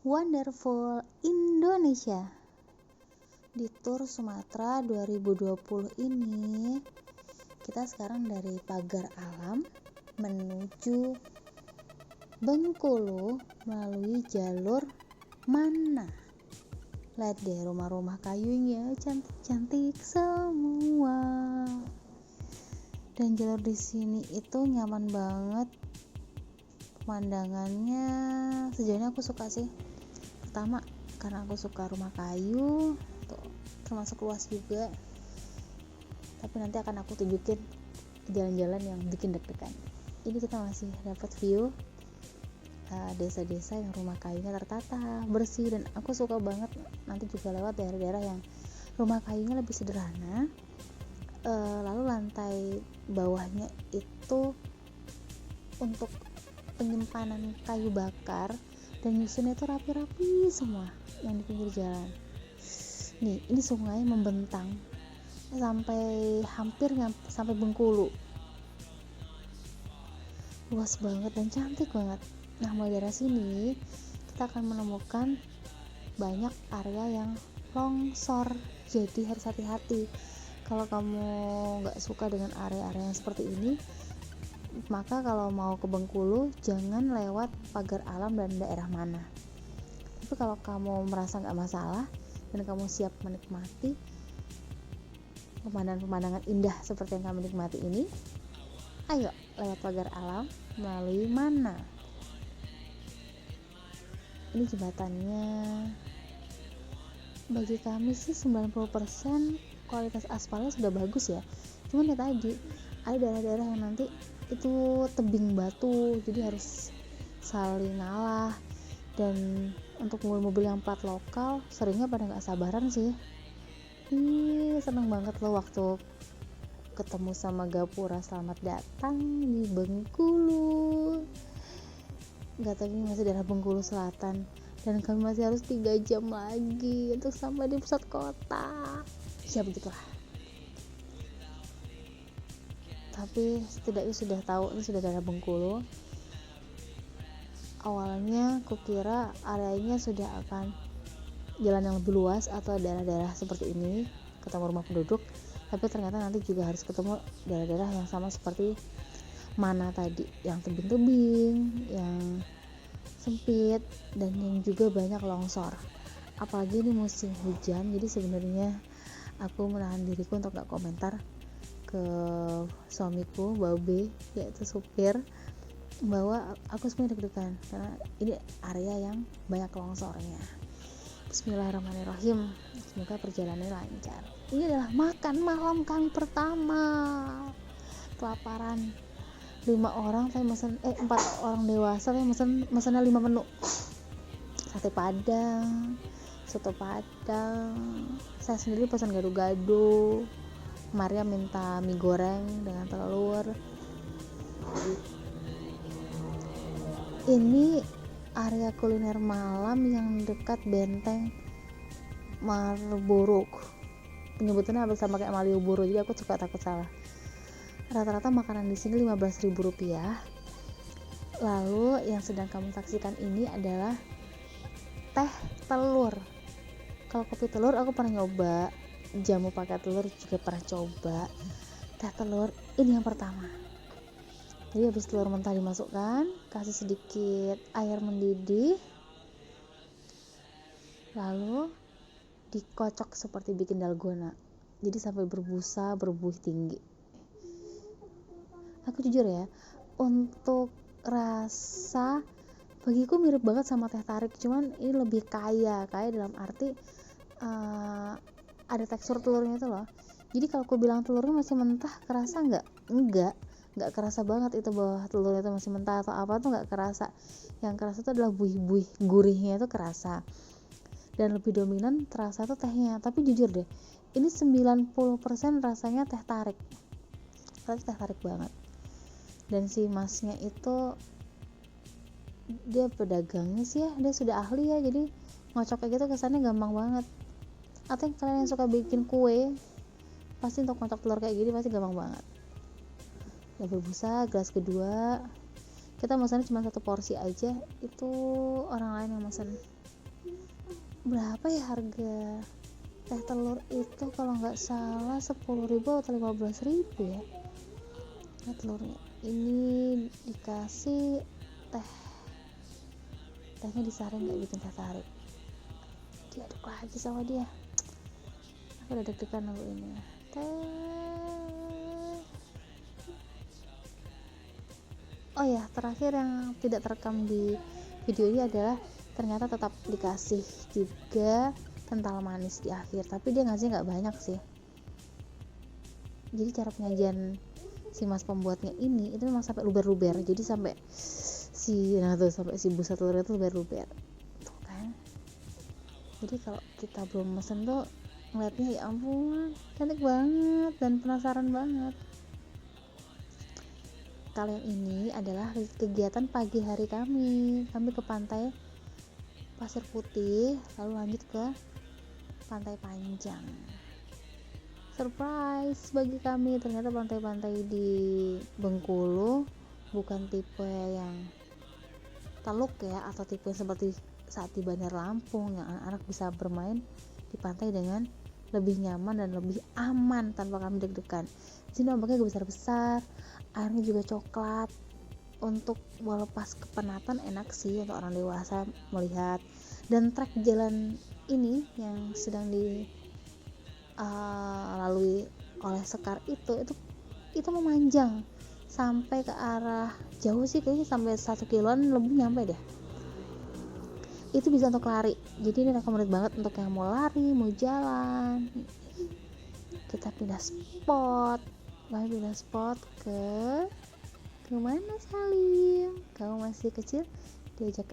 Wonderful Indonesia. Di Tour Sumatera 2020 ini, kita sekarang dari Pagar Alam menuju Bengkulu melalui jalur Mana. Lihat deh rumah-rumah kayunya, cantik-cantik semua. Dan jalur di sini itu nyaman banget. Pemandangannya sejauh ini aku suka sih. Pertama karena aku suka rumah kayu, tuh, termasuk luas juga. Tapi nanti akan aku tunjukin jalan-jalan yang bikin deg-degan. Ini kita masih dapat view desa-desa yang rumah kayunya tertata, bersih, dan aku suka banget nanti juga lewat daerah-daerah yang rumah kayunya lebih sederhana. Lalu lantai bawahnya itu untuk penyimpanan kayu bakar, dan nyusunnya itu rapi-rapi semua yang di pinggir jalan. Nih, ini sungai membentang sampai hampir sampai Bengkulu. Luas banget dan cantik banget. Nah, mulai dari sini kita akan menemukan banyak area yang longsor. Jadi harus hati-hati. Kalau kamu nggak suka dengan area-area yang seperti ini, maka kalau mau ke Bengkulu jangan lewat Pagar Alam dan daerah Mana. Tapi kalau kamu merasa nggak masalah dan kamu siap menikmati pemandangan-pemandangan indah seperti yang kamu nikmati ini, ayo lewat Pagar Alam melalui Mana. Ini jembatannya bagi kami sih 90% kualitas aspalnya sudah bagus ya. Cuman ya tadi ada daerah-daerah yang nanti itu tebing batu, jadi harus saling ngalah. Dan untuk mobil-mobil yang plat lokal seringnya pada nggak sabaran sih. Seneng banget loh waktu ketemu sama Gapura selamat datang di Bengkulu. Nggak tahu ini masih daerah Bengkulu Selatan, dan kami masih harus 3 jam lagi untuk sampai di pusat kota. Ya begitulah. Tapi setidaknya sudah tahu ini sudah daerah Bengkulu. Awalnya kukira areanya sudah akan jalan yang lebih luas atau daerah-daerah seperti ini, ketemu rumah penduduk, tapi ternyata nanti juga harus ketemu daerah-daerah yang sama seperti Mana tadi, yang tebing-tebing, yang sempit, dan yang juga banyak longsor. Apalagi ini musim hujan, jadi sebenarnya aku menahan diriku untuk gak komentar ke suamiku, Babe, yaitu supir, bahwa aku sebenarnya deg-degan karena ini area yang banyak longsornya. Bismillahirrahmanirrahim, semoga perjalanannya lancar. Ini adalah makan malam kami pertama. Kelaparan, 5 orang saya mesen 4 orang dewasa saya mesennya 5 menu. Sate padang, soto padang, saya sendiri pesan gado-gado, Maria minta mie goreng dengan telur. Ini area kuliner malam yang dekat benteng Marlborough. Penyebutannya hampir sama kayak Malioboro, jadi aku suka takut salah. Rata-rata makanan di sini Rp15.000. Lalu yang sedang kamu saksikan ini adalah teh telur. Kalau kopi telur aku pernah nyoba, jamu pakai telur juga pernah coba. Teh telur ini yang pertama. Jadi habis telur mentah dimasukkan, kasih sedikit air mendidih, lalu dikocok seperti bikin dalgona. Jadi sampai berbuih tinggi. Aku jujur ya, untuk rasa bagiku mirip banget sama teh tarik, cuman ini lebih kaya dalam arti ada tekstur telurnya itu loh. Jadi kalau aku bilang telurnya masih mentah, kerasa nggak kerasa banget itu bahwa telurnya itu masih mentah atau apa tuh nggak kerasa. Yang kerasa itu adalah buih-buih gurihnya itu kerasa, dan lebih dominan terasa tuh tehnya. Tapi jujur deh, ini 90% rasanya teh tarik, tapi teh tarik banget. Dan si masnya itu dia pedagangnya sih ya, dia sudah ahli ya, jadi ngocok kayak gitu kesannya gampang banget. Atau yang kalian yang suka bikin kue, pasti untuk ngocok telur kayak gini pasti gampang banget. Udah berbusa, gelas kedua kita pesannya cuma 1 porsi aja, itu orang lain yang pesan. Berapa ya harga teh telur itu kalau nggak salah 10.000 atau 15.000 ya. Nah, telurnya ini dikasih tehnya disaring, nggak bikin teh tarik, diaduk lagi sama dia. Aku udah deg-degan aku ini Oh ya, terakhir yang tidak terekam di video ini adalah ternyata tetap dikasih juga kental manis di akhir, tapi dia ngasih nggak banyak sih. Jadi cara penyajian si mas pembuatnya ini itu memang sampai luber-luber, jadi sampai si busa telurnya tuh luber-luber tuh kan. Jadi kalau kita belum mesen tuh ngeliatnya ya ampun cantik banget dan penasaran banget. Kalian ini adalah kegiatan pagi hari kami ke pantai Pasir Putih, lalu lanjut ke Pantai Panjang. Surprise bagi kami, ternyata pantai-pantai di Bengkulu bukan tipe yang teluk ya, atau tipe seperti saat di Bandar Lampung yang anak-anak bisa bermain di pantai dengan lebih nyaman dan lebih aman tanpa kami deg-degan. Di sini ombaknya besar-besar, airnya juga coklat. Untuk melepas kepenatan enak sih untuk orang dewasa melihat. Dan trek jalan ini yang sedang dilalui oleh Sekar itu memanjang sampai ke arah jauh sih, kayaknya sampai 1 kiloan lebih nyampe deh. Itu bisa untuk lari, jadi ini recommended banget untuk yang mau lari, mau jalan. Kita pindah spot ke mana Salim? Kamu masih kecil, diajak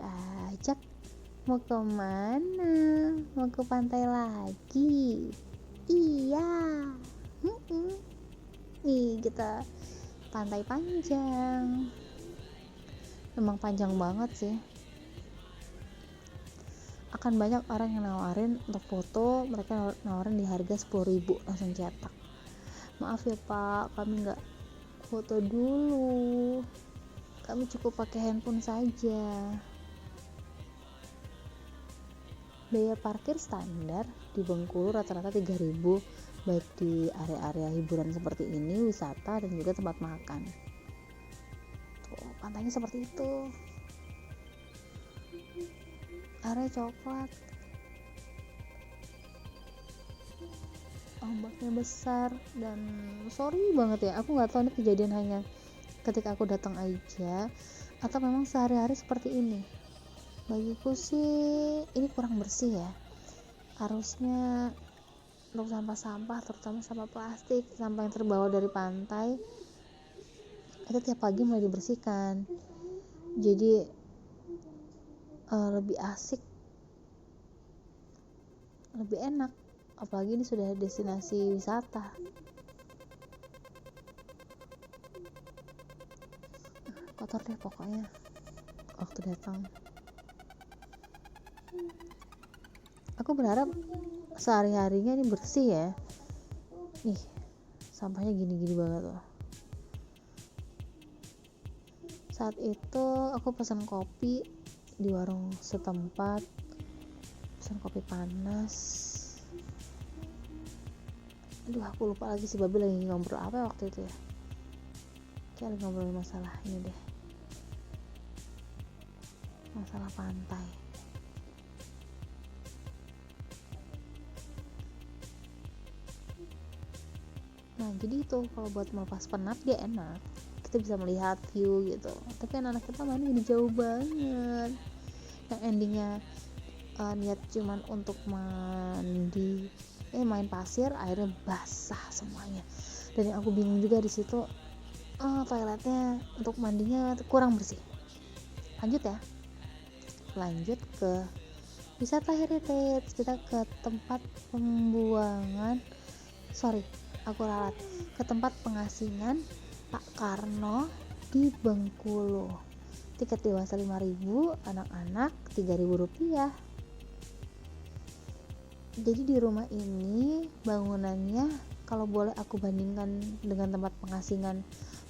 mau ke mana? Mau ke pantai lagi? Iya. Nih kita Pantai Panjang. Memang panjang banget sih. Akan banyak orang yang nawarin untuk foto, mereka nawarin di harga 10.000 langsung cetak. Maaf ya Pak, kami nggak foto dulu, kami cukup pakai handphone saja. Biaya parkir standar di Bengkulu rata-rata 3.000, baik di area-area hiburan seperti ini, wisata dan juga tempat makan. Tuh, pantainya seperti itu, area coklat, ombaknya besar. Dan sorry banget ya, aku nggak tahu ini kejadian hanya ketika aku datang aja atau memang sehari-hari seperti ini. Bagiku sih ini kurang bersih ya. Harusnya untuk sampah-sampah, terutama sampah plastik, sampah yang terbawa dari pantai, itu tiap pagi mulai dibersihkan. Jadi lebih asik, lebih enak. Apalagi ini sudah destinasi wisata. Kotor deh pokoknya waktu datang. Aku berharap sehari-harinya ini bersih ya. Nih sampahnya gini-gini banget loh. Saat itu aku pesan kopi di warung setempat, pesan kopi panas. Aduh aku lupa lagi si Babi lagi ngobrol apa waktu itu ya. Kayak lagi ngobrolin masalah ini deh, masalah pantai. Nah jadi itu kalau buat melepas penat dia enak, kita bisa melihat view gitu. Tapi anak-anak kita main jadi jauh banget, yang endingnya niat cuman untuk mandi, main pasir, airnya basah semuanya. Dan yang aku bingung juga di situ, toiletnya untuk mandinya kurang bersih. Lanjut ke wisata heritage. Kita ke tempat ke tempat pengasingan Pak Karno di Bengkulu. Tiket dewasa 5.000, anak-anak 3.000 rupiah. Jadi di rumah ini bangunannya kalau boleh aku bandingkan dengan tempat pengasingan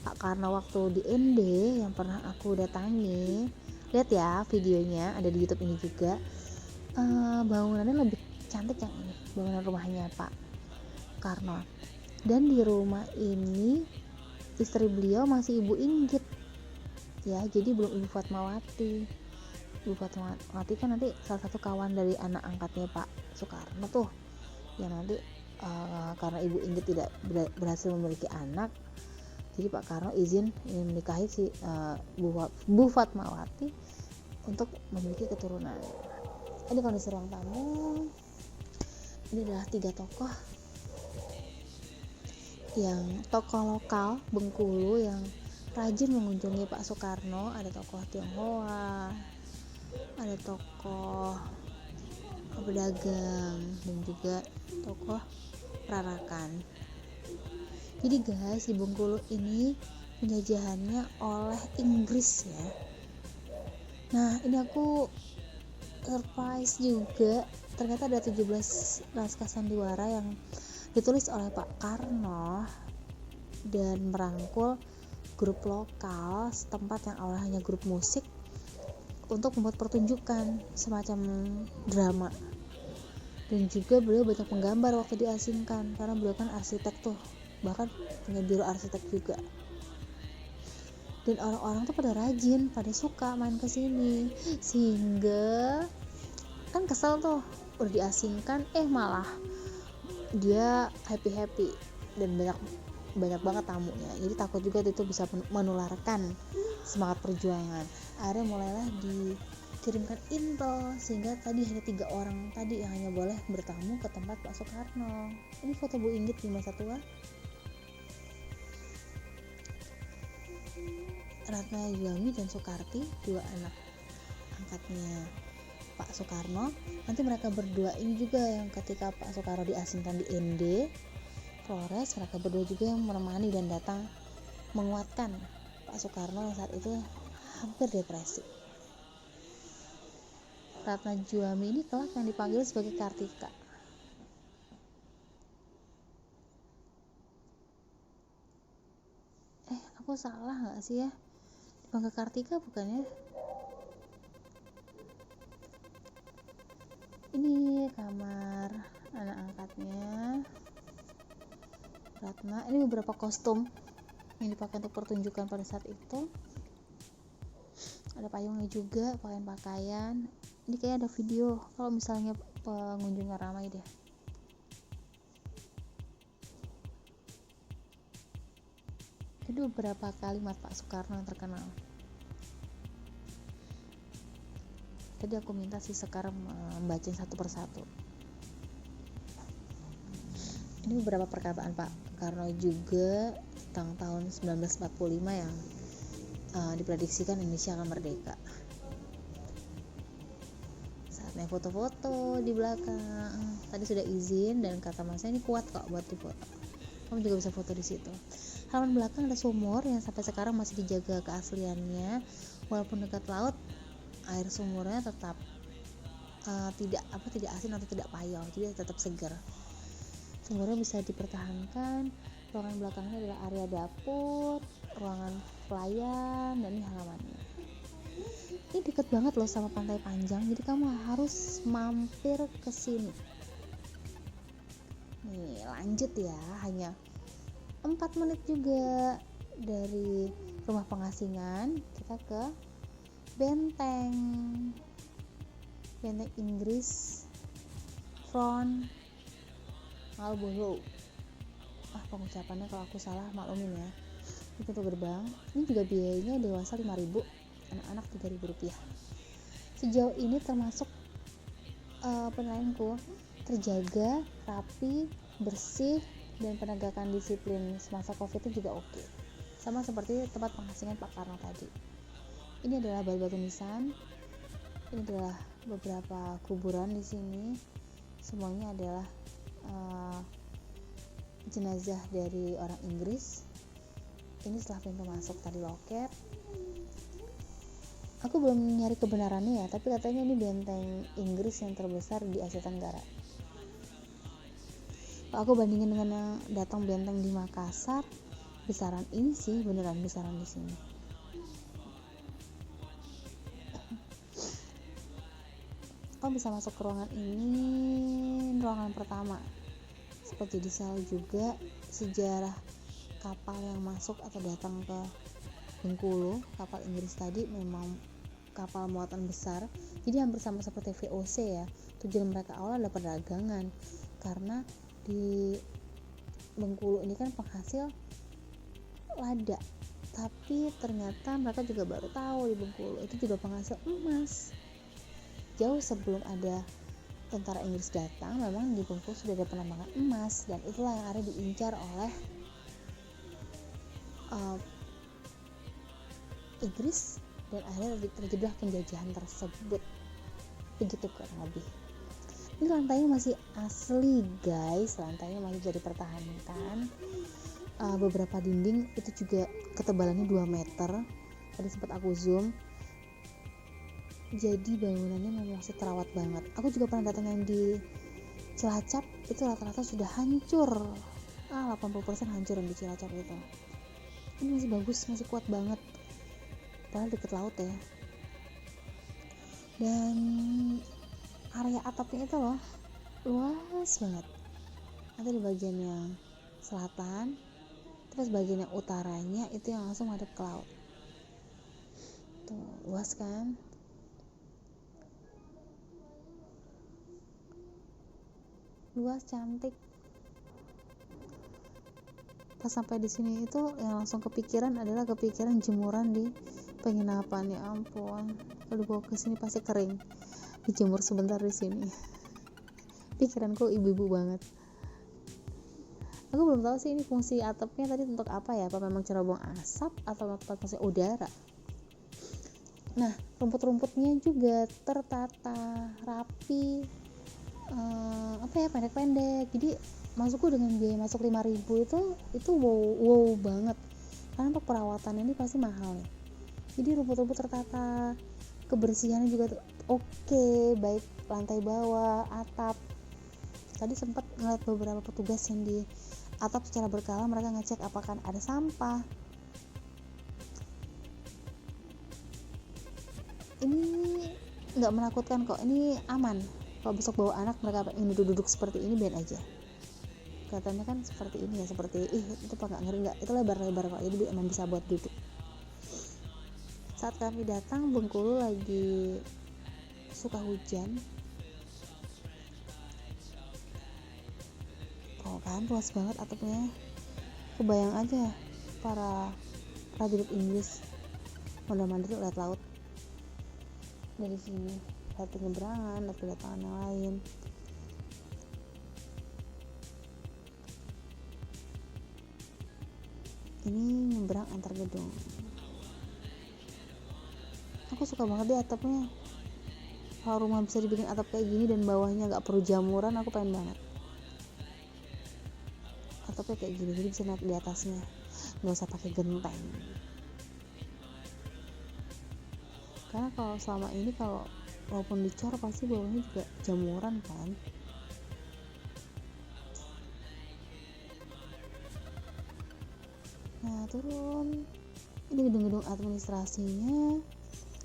Pak Karno waktu di ND yang pernah aku datangi. Lihat ya videonya, ada di YouTube ini juga. Bangunannya lebih cantik yang ini, bangunan rumahnya Pak Karno. Dan di rumah ini istri beliau masih Ibu Inggit ya, jadi belum Ibu Fatmawati. Ibu Fatmawati kan nanti salah satu kawan dari anak angkatnya Pak Soekarno tuh, yang nanti karena Ibu Inggit tidak berhasil memiliki anak, jadi Pak Karno izin ingin menikahi si Bu Fatmawati untuk memiliki keturunan. Ini kondisi ruang tamu. Ini adalah 3 tokoh yang tokoh lokal Bengkulu yang rajin mengunjungi Pak Soekarno. Ada tokoh Tionghoa, ada tokoh pedagang, dan juga tokoh peranakan. Jadi guys, di Bengkulu ini penjajahannya oleh Inggris ya. Nah ini aku surprise juga, ternyata ada 17 naskah sandiwara yang ditulis oleh Pak Karno dan merangkul grup lokal setempat yang awalnya hanya grup musik untuk membuat pertunjukan semacam drama. Dan juga beliau banyak menggambar waktu diasingkan, karena beliau kan arsitek tuh, bahkan punya biro arsitek juga. Dan orang-orang tuh pada rajin, pada suka main ke sini, sehingga kan kesel tuh udah diasingkan, malah dia happy dan banyak banget tamunya. Jadi takut juga itu bisa menularkan semangat perjuangan. Akhirnya mulailah dikirimkan intel, sehingga tadi hanya 3 orang tadi yang hanya boleh bertamu ke tempat Pak Soekarno. Ini foto Bu Inggit di masa tua. Ratna Yuami dan Soekarti, 2 anak angkatnya Pak Soekarno. Nanti mereka berdua ini juga yang ketika Pak Soekarno diasingkan di ND Flores, mereka berdua juga yang menemani dan datang menguatkan Pak Soekarno yang saat itu hampir depresi. Ratna Yuami ini kelak yang dipanggil sebagai Kartika. Aku salah nggak sih ya? Dipanggil Kartika bukannya? Ini kamar anak angkatnya Ratna. Ini beberapa kostum yang dipakai untuk pertunjukan pada saat itu. Ada payungnya juga, pakaian-pakaian. Ini kayak ada video kalau misalnya pengunjungnya ramai deh. Jadi beberapa kalimat Pak Soekarno yang terkenal. Tadi aku minta si Sekar membaca satu persatu. Ini beberapa perkataan Pak Karno juga tentang tahun 1945 yang diprediksikan Indonesia akan merdeka. Saatnya foto-foto di belakang. Tadi sudah izin dan kata Mas ini kuat kok buat difoto. Kamu juga bisa foto di situ. Halaman belakang ada sumur yang sampai sekarang masih dijaga keasliannya, walaupun dekat laut. Air sumurnya tetap tidak asin atau tidak payau, jadi tetap segar. Sumurnya bisa dipertahankan. Ruangan belakangnya adalah area dapur, ruangan pelayan, dan ini halamannya. Ini deket banget loh sama Pantai Panjang, jadi kamu harus mampir ke sini. Nih lanjut ya, hanya 4 menit juga dari rumah pengasingan kita ke benteng Inggris Front Marlborough. Pengucapannya kalau aku salah maklumin ya. Ini pintu gerbang. Ini juga biayanya dewasa 5.000, anak-anak 3.000 rupiah. Sejauh ini termasuk penilaianku terjaga, rapi, bersih, dan penegakan disiplin semasa Covid itu juga oke. Sama seperti tempat pengasingan Pak Karno tadi. Ini adalah batu-batu nisan. Ini adalah beberapa kuburan di sini. Semuanya adalah jenazah dari orang Inggris. Ini setelah pintu masuk tadi loket. Aku belum nyari kebenarannya ya, tapi katanya ini benteng Inggris yang terbesar di Asia Tenggara. Kalau aku bandingin dengan yang datang benteng di Makassar, besaran ini sih, beneran besaran di sini. Kau bisa masuk ke ruangan ini, ruangan pertama. Seperti di sel juga, sejarah kapal yang masuk atau datang ke Bengkulu, kapal Inggris tadi memang kapal muatan besar. Jadi hampir sama seperti VOC ya. Tujuan mereka awal adalah perdagangan. Karena di Bengkulu ini kan penghasil lada. Tapi ternyata mereka juga baru tahu di Bengkulu itu juga penghasil emas. Jauh sebelum ada tentara Inggris datang, memang di Bengkulu sudah ada penambangan emas, dan itulah yang ada diincar oleh Inggris, dan akhirnya terjadilah penjajahan tersebut. Begitu kurang lebih. Ini lantainya masih asli guys, lantainya masih bisa dipertahankan. Beberapa dinding itu juga ketebalannya 2 meter. Tadi sempat aku zoom. Jadi bangunannya memang masih terawat banget. Aku juga pernah datang yang di Cilacap, itu rata-rata sudah hancur. 80% hancur yang di Cilacap itu. Ini masih bagus, masih kuat banget. Padahal deket laut ya. Dan area atapnya itu loh luas banget. Nanti di bagian yang selatan, terus bagian yang utaranya itu yang langsung madep ke laut. Tuh, luas kan? Luas, cantik. Pas sampai di sini itu yang langsung kepikiran adalah kepikiran jemuran di penginapan. Ya ampun, kalau dibawa ke sini pasti kering. Dijemur sebentar di sini. Pikiranku ibu-ibu banget. Aku belum tahu sih ini fungsi atapnya tadi untuk apa ya? Apa memang cerobong asap atau tempat fungsi udara? Nah, rumput-rumputnya juga tertata rapi. Pendek-pendek. Jadi masukku dengan biaya masuk 5.000 itu wow banget. Karena untuk perawatan ini pasti mahal ya. Jadi rumput-rumput tertata, kebersihannya juga oke, baik lantai bawah, atap. Tadi sempat ngeliat beberapa petugas yang di atap secara berkala mereka ngecek apakah ada sampah. Ini nggak menakutkan kok, ini aman. Kalau besok bawa anak mereka ingin duduk seperti ini, biar aja. Kelihatannya kan seperti ini ya, seperti itu apa nggak ngeri nggak? Itu lebar-lebar kok, jadi emang bisa buat duduk. Saat kami datang Bengkulu lagi suka hujan. Oh kan, luas banget atapnya. Kebayang aja para prajurit Inggris mondar-mandir lihat laut dari sini, lihat penyeberangan, lihat kedatangan yang lain. Ini nyebrang antar gedung. Aku suka banget deh atapnya. Kalau rumah bisa dibikin atap kayak gini dan bawahnya nggak perlu jamuran, aku pengen banget. Atapnya kayak gini, jadi bisa naik di atasnya, nggak usah pakai genteng. Karena kalau selama ini walaupun dicor pasti bawahnya juga jamuran kan. Nah turun, ini gedung-gedung administrasinya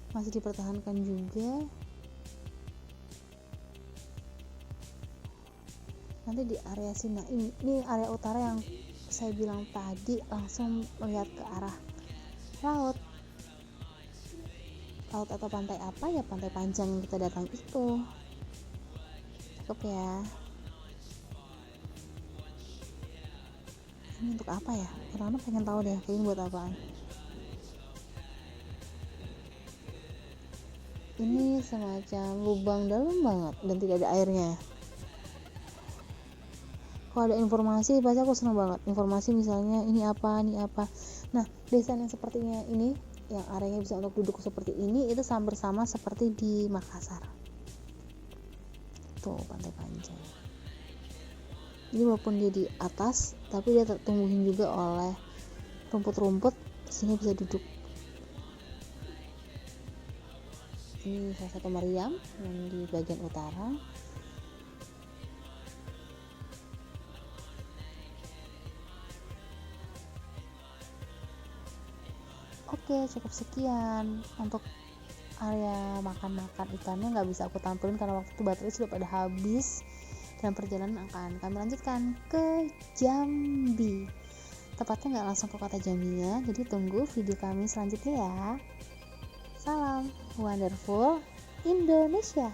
masih dipertahankan juga. Nanti di area sini, ini area utara yang saya bilang tadi, langsung melihat ke arah laut atau pantai apa ya, Pantai Panjang yang kita datang itu. Cakep ya. Ini untuk apa ya? Orang-orang pengen tahu deh, ini buat apaan. Ini semacam lubang dalam banget dan tidak ada airnya. Kalau ada informasi pasti aku senang banget. Informasi misalnya ini apa. Nah, desain yang sepertinya ini, yang areanya bisa untuk duduk seperti ini, itu hampir sama seperti di Makassar. Tuh, Pantai Panjang. Jadi walaupun dia di atas, tapi dia tertumbuhin juga oleh rumput-rumput, sehingga bisa duduk. Ini salah satu meriam yang di bagian utara. Oke, cukup sekian untuk area makan-makan ikannya, nggak bisa aku tampilin karena waktu itu baterai sudah pada habis, dan perjalanan akan kami lanjutkan ke Jambi, tepatnya nggak langsung ke kota Jambinya. Jadi tunggu video kami selanjutnya ya. Salam wonderful Indonesia.